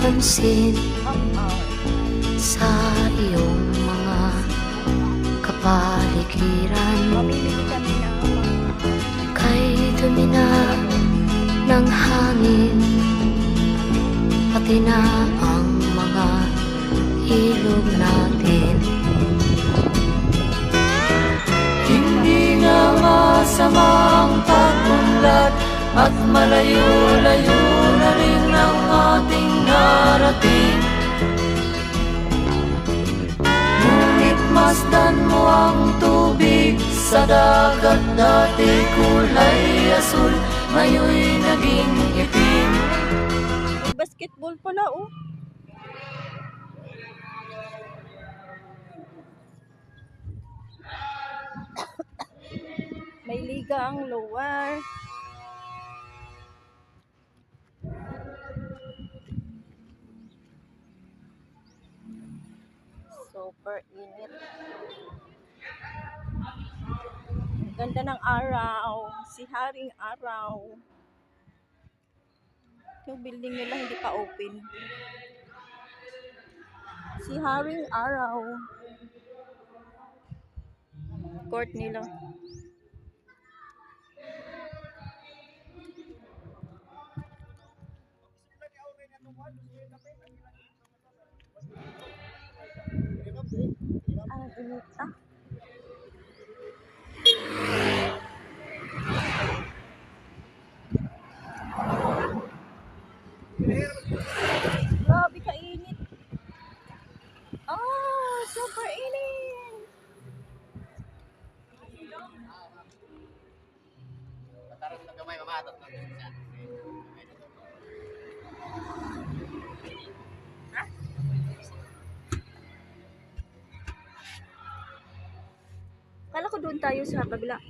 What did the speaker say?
pansin sa iyong mga kapaligiran. Kay dumi na ng hangin, pati na ang mga ilog natin. Hindi nga masamang pag-unlad at malayo-layo na rin ang ating narating. Ngunit masdan mo ang tubig sa dagat, dati kulay asul, ngayon'y naging itim. Basketball pala, oh. May liga ang lower. Super init. Ganda ng araw. Si Haring Araw. Yung building nila hindi pa open. Si Haring Araw. Court nila. Ah, init ah. Grabe kainit. Oh, super init. Tarang na gamay mamatot na minsan. Kala ko doon tayo sa kabila.